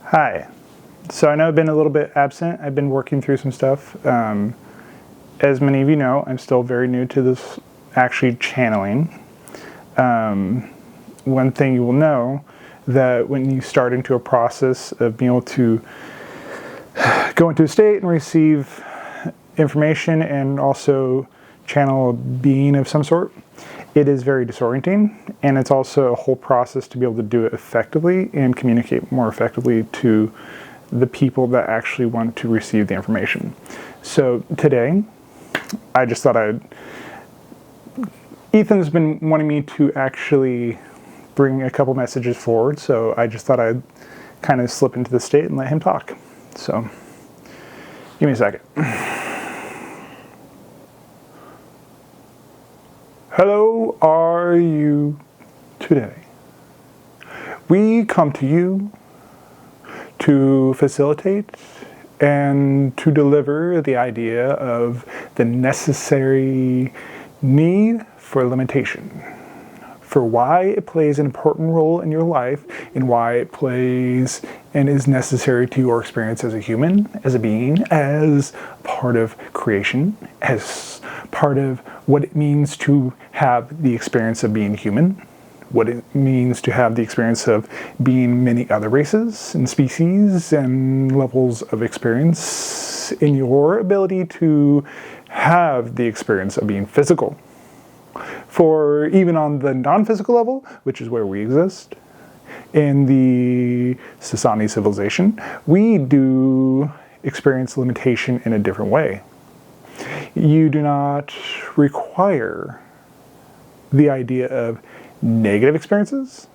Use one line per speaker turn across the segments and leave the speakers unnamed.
Hi. So I know I've been a little bit absent. I've been working through some stuff. As many of you know, I'm still very new to this actually channeling. One thing you will know that when you start into a process of being able to go into a state and receive information and also channel a being of some sort, it is very disorienting, and it's also a whole process to be able to do it effectively and communicate more effectively to the people that actually want to receive the information. So today, I just thought Ethan's been wanting me to actually bring a couple messages forward, so I just thought I'd kind of slip into the state and let him talk. So, give me a second. Hello, are you today? We come to you to facilitate and to deliver the idea of the necessary need for limitation, for why it plays an important role in your life and why it plays and is necessary to your experience as a human, as a being, as part of creation, as part of what it means to have the experience of being human, what it means to have the experience of being many other races and species and levels of experience, in your ability to have the experience of being physical. For even on the non-physical level, which is where we exist, in the Sasani civilization, we do experience limitation in a different way. You do not require the idea of negative experiences.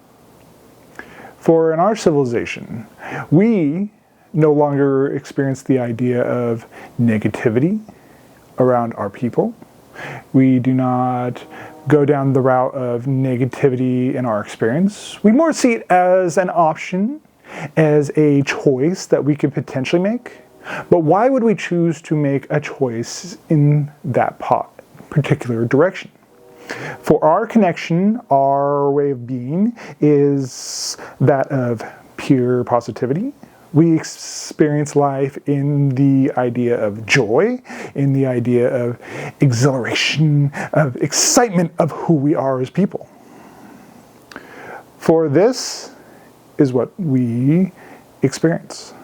For in our civilization, we no longer experience the idea of negativity around our people. We do not go down the route of negativity in our experience. We more see it as an option, as a choice that we could potentially make. But why would we choose to make a choice in that particular direction? For our connection, our way of being is that of pure positivity. We experience life in the idea of joy, in the idea of exhilaration, of excitement of who we are as people. For this is what we experience.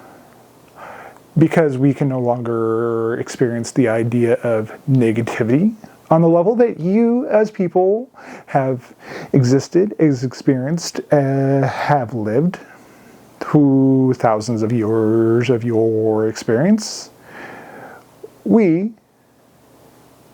Because we can no longer experience the idea of negativity on the level that you as people have existed, has experienced, have lived through thousands of years of your experience. We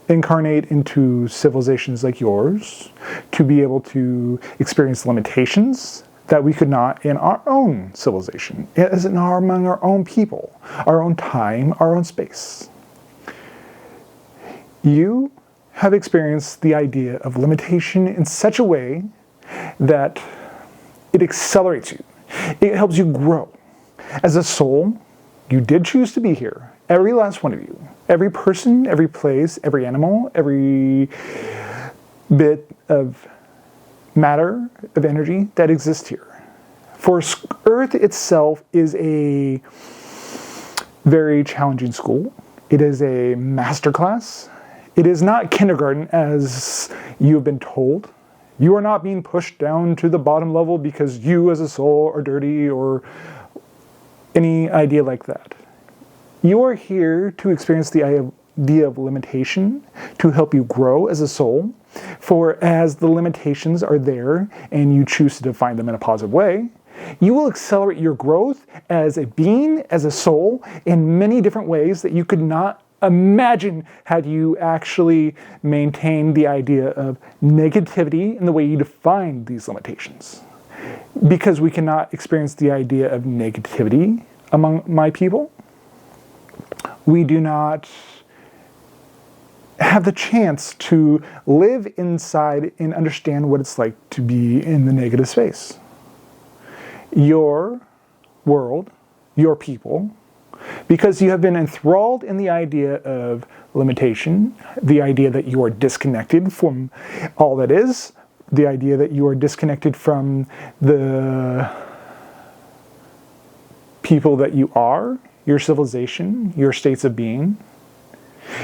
incarnate into civilizations like yours to be able to experience limitations that we could not in our own civilization, as in among our own people, our own time, our own space. You have experienced the idea of limitation in such a way that it accelerates you. It helps you grow. As a soul, you did choose to be here. Every last one of you. Every person, every place, every animal, every bit of matter, of energy that exists here. For Earth itself is a very challenging school. It is a masterclass. It is not kindergarten as you have been told. You are not being pushed down to the bottom level because you as a soul are dirty or any idea like that. You are here to experience the idea of limitation, to help you grow as a soul. For as the limitations are there and you choose to define them in a positive way, you will accelerate your growth as a being, as a soul, in many different ways that you could not imagine had you actually maintained the idea of negativity in the way you define these limitations. Because we cannot experience the idea of negativity among my people, we do not have the chance to live inside and understand what it's like to be in the negative space. Your world, your people, because you have been enthralled in the idea of limitation, the idea that you are disconnected from all that is, the idea that you are disconnected from the people that you are, your civilization, your states of being.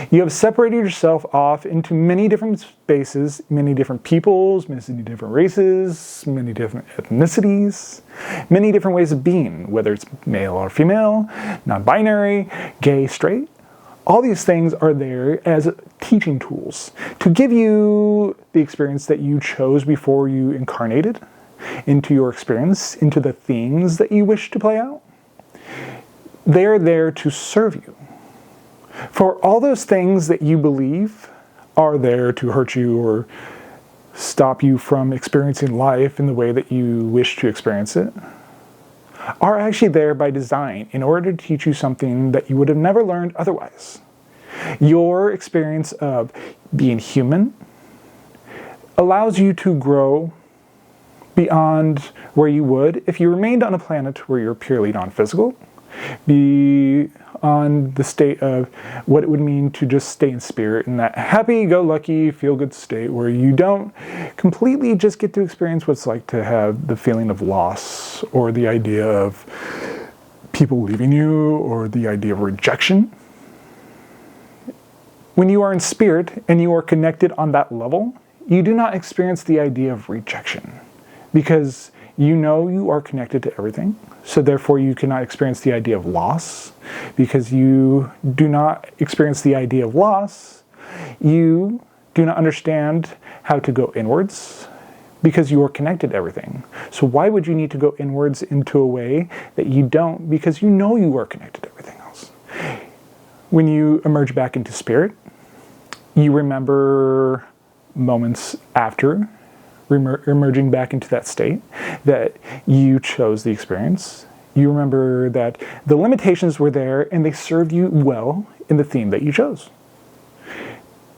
You have separated yourself off into many different spaces, many different peoples, many different races, many different ethnicities, many different ways of being, whether it's male or female, non-binary, gay, straight. All these things are there as teaching tools to give you the experience that you chose before you incarnated into your experience, into the things that you wish to play out. They're there to serve you. For all those things that you believe are there to hurt you or stop you from experiencing life in the way that you wish to experience it, are actually there by design in order to teach you something that you would have never learned otherwise. Your experience of being human allows you to grow beyond where you would if you remained on a planet where you're purely non-physical, be on the state of what it would mean to just stay in spirit in that happy-go-lucky, feel-good state where you don't completely just get to experience what it's like to have the feeling of loss or the idea of people leaving you or the idea of rejection. When you are in spirit and you are connected on that level, you do not experience the idea of rejection because you know you are connected to everything. So therefore you cannot experience the idea of loss. Because you do not experience the idea of loss, you do not understand how to go inwards because you are connected to everything. So why would you need to go inwards into a way that you don't, because you know you are connected to everything else. When you emerge back into spirit, you remember moments after emerging back into that state that you chose the experience. You remember that the limitations were there and they served you well in the theme that you chose.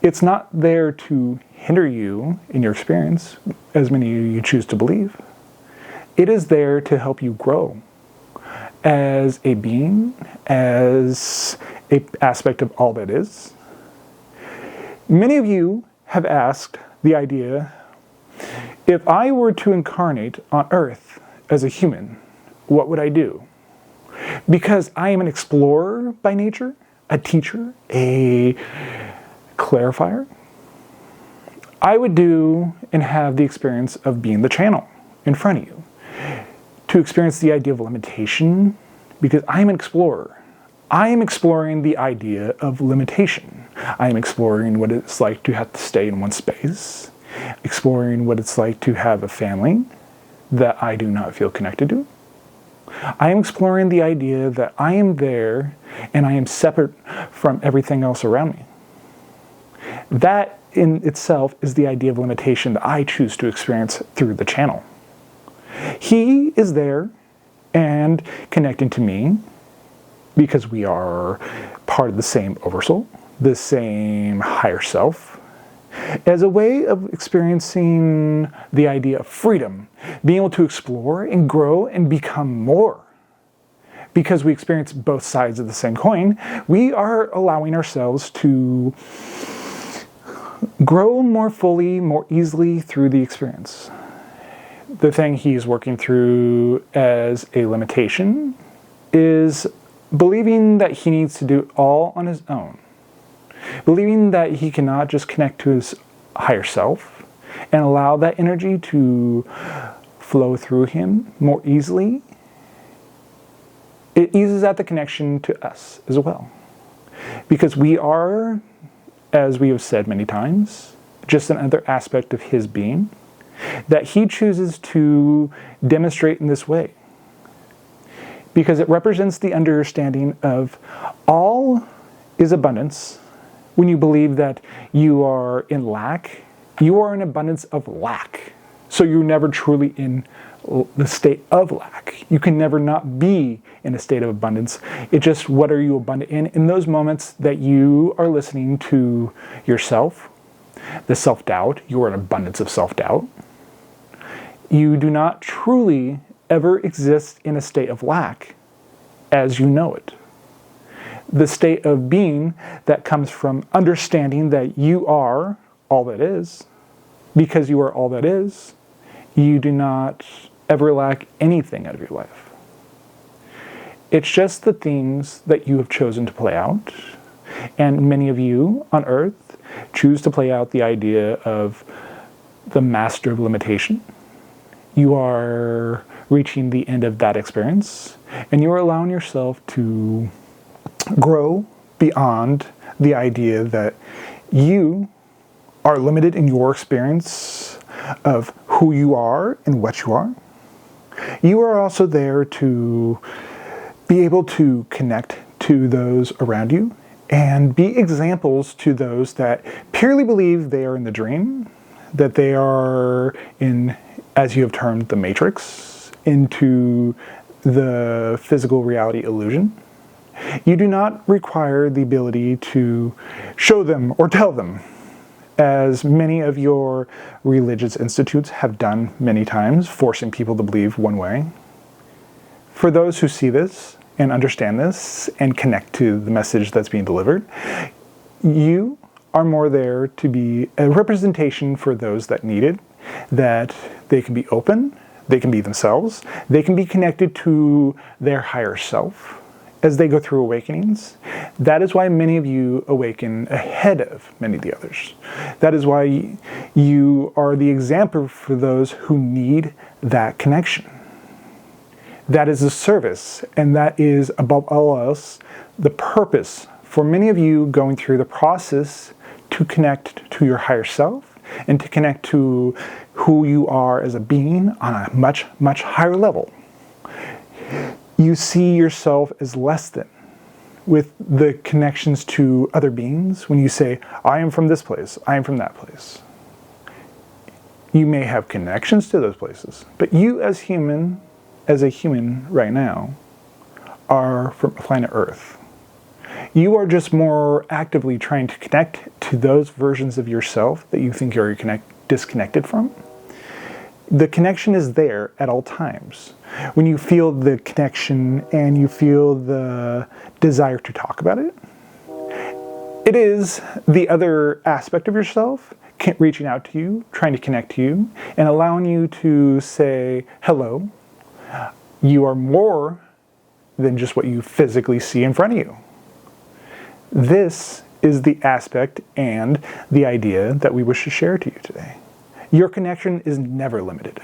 It's not there to hinder you in your experience, as many of you choose to believe. It is there to help you grow as a being, as an aspect of all that is. Many of you have asked the idea, if I were to incarnate on Earth as a human, what would I do? Because I am an explorer by nature, a teacher, a clarifier, I would do and have the experience of being the channel in front of you. To experience the idea of limitation, because I am an explorer. I am exploring the idea of limitation. I am exploring what it's like to have to stay in one space, exploring what it's like to have a family that I do not feel connected to. I am exploring the idea that I am there and I am separate from everything else around me. That in itself is the idea of limitation that I choose to experience through the channel. He is there and connecting to me because we are part of the same oversoul, the same higher self, as a way of experiencing the idea of freedom, being able to explore and grow and become more. Because we experience both sides of the same coin, we are allowing ourselves to grow more fully, more easily through the experience. The thing he's working through as a limitation is believing that he needs to do it all on his own. Believing that he cannot just connect to his higher self and allow that energy to flow through him more easily. It eases out the connection to us as well. Because we are, as we have said many times, just another aspect of his being that he chooses to demonstrate in this way. Because it represents the understanding of all is abundance. When you believe that you are in lack, you are in abundance of lack. So you're never truly in the state of lack. You can never not be in a state of abundance. It's just what are you abundant in those moments that you are listening to yourself, the self-doubt. You are in abundance of self-doubt. You do not truly ever exist in a state of lack as you know it. The state of being that comes from understanding that you are all that is. Because you are all that is, you do not ever lack anything out of your life. It's just the themes that you have chosen to play out. And many of you on Earth choose to play out the idea of the master of limitation. You are reaching the end of that experience, and you are allowing yourself to grow beyond the idea that you are limited in your experience of who you are and what you are. You are also there to be able to connect to those around you and be examples to those that purely believe they are in the dream, that they are in, as you have termed, the matrix, into the physical reality illusion. You do not require the ability to show them or tell them, as many of your religious institutes have done many times, forcing people to believe one way. For those who see this and understand this and connect to the message that's being delivered, you are more there to be a representation for those that need it, that they can be open, they can be themselves, they can be connected to their higher self as they go through awakenings. That is why many of you awaken ahead of many of the others. That is why you are the example for those who need that connection. That is a service, and that is, above all else, the purpose for many of you going through the process to connect to your higher self and to connect to who you are as a being on a much, much higher level. You see yourself as less than with the connections to other beings when you say, I am from this place, I am from that place. You may have connections to those places, but you as a human right now, are from planet Earth. You are just more actively trying to connect to those versions of yourself that you think you're disconnected from. The connection is there at all times. When you feel the connection and you feel the desire to talk about it, it is the other aspect of yourself reaching out to you, trying to connect to you, and allowing you to say, hello, you are more than just what you physically see in front of you. This is the aspect and the idea that we wish to share to you today. Your connection is never limited.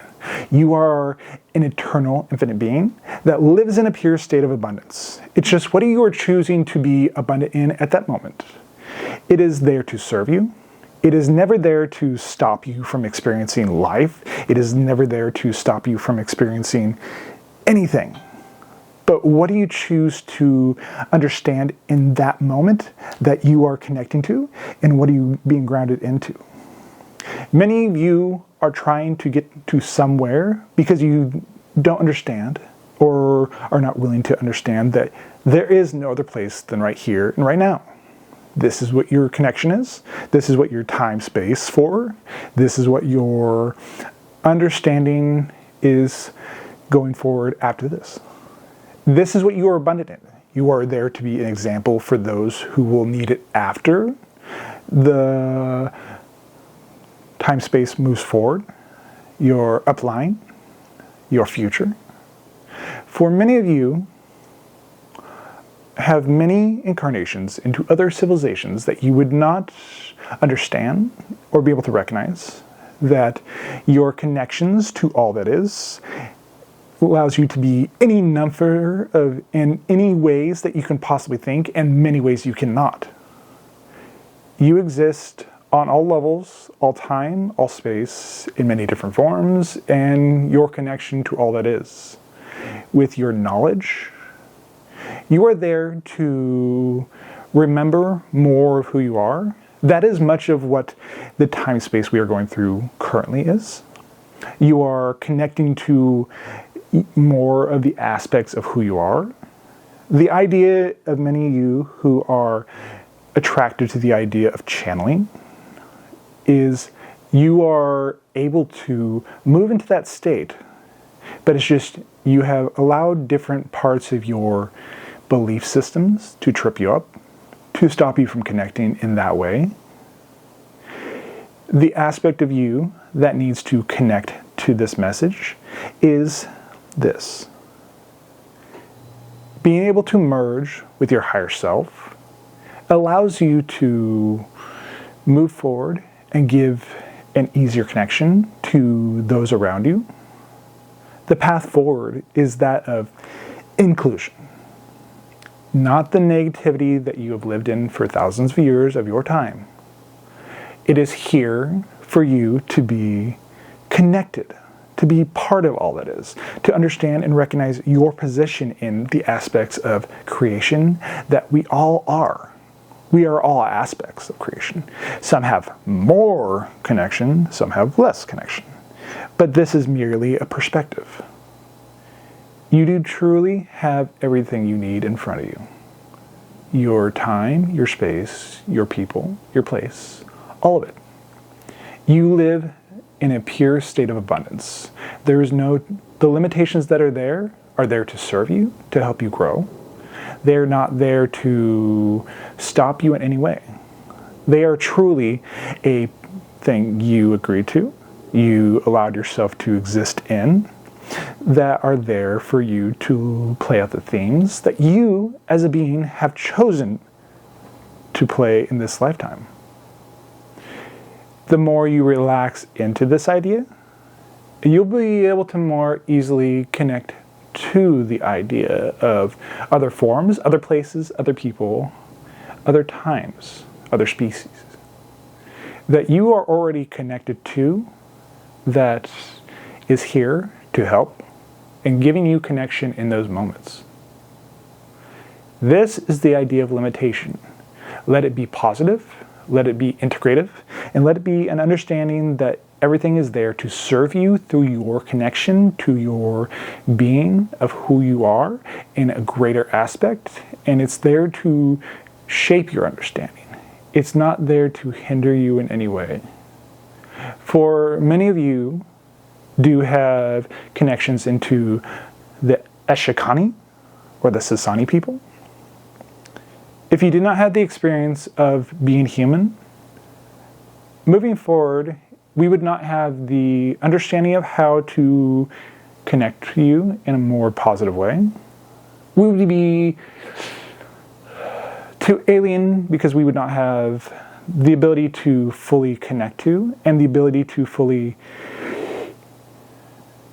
You are an eternal, infinite being that lives in a pure state of abundance. It's just what you are choosing to be abundant in at that moment. It is there to serve you. It is never there to stop you from experiencing life. It is never there to stop you from experiencing anything. But what do you choose to understand in that moment that you are connecting to, and what are you being grounded into? Many of you are trying to get to somewhere because you don't understand or are not willing to understand that there is no other place than right here and right now. This is what your connection is. This is what your time space for. This is what your understanding is going forward after this. This is what you are abundant in. You are there to be an example for those who will need it after the time space moves forward, your upline, your future. For many of you have many incarnations into other civilizations that you would not understand or be able to recognize, that your connections to all that is allows you to be any number of, in any ways that you can possibly think, and many ways you cannot. You exist on all levels, all time, all space, in many different forms, and your connection to all that is. With your knowledge, you are there to remember more of who you are. That is much of what the time space we are going through currently is. You are connecting to more of the aspects of who you are. The idea of many of you who are attracted to the idea of channeling is you are able to move into that state, but it's just you have allowed different parts of your belief systems to trip you up, to stop you from connecting in that way. The aspect of you that needs to connect to this message is this. Being able to merge with your higher self allows you to move forward and give an easier connection to those around you. The path forward is that of inclusion, not the negativity that you have lived in for thousands of years of your time. It is here for you to be connected, to be part of all that is, to understand and recognize your position in the aspects of creation that we all are. We are all aspects of creation. Some have more connection, some have less connection. But this is merely a perspective. You do truly have everything you need in front of you. Your time, your space, your people, your place, all of it. You live in a pure state of abundance. The limitations that are there to serve you, to help you grow. They're not there to stop you in any way. They are truly a thing you agreed to, you allowed yourself to exist in, that are there for you to play out the themes that you, as a being, have chosen to play in this lifetime. The more you relax into this idea, you'll be able to more easily connect to the idea of other forms, other places, other people, other times, other species that you are already connected to, that is here to help and giving you connection in those moments. This is the idea of limitation. Let it be positive, let it be integrative, and let it be an understanding that everything is there to serve you through your connection to your being of who you are in a greater aspect, and it's there to shape your understanding. It's not there to hinder you in any way. For many of you do have connections into the Eshikani or the Sasani people. If you did not have the experience of being human, moving forward, we would not have the understanding of how to connect to you in a more positive way. We would be too alien because we would not have the ability to fully connect to and the ability to fully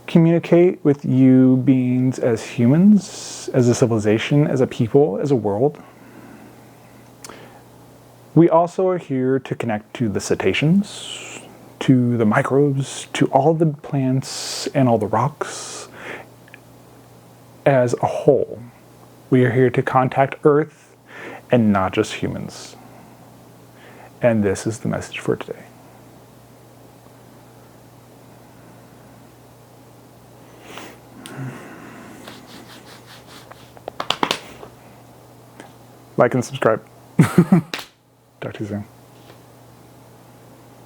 communicate with you beings as humans, as a civilization, as a people, as a world. We also are here to connect to the cetaceans, to the microbes, to all the plants and all the rocks as a whole. We are here to contact Earth and not just humans. And this is the message for today. Like and subscribe. Talk to you soon.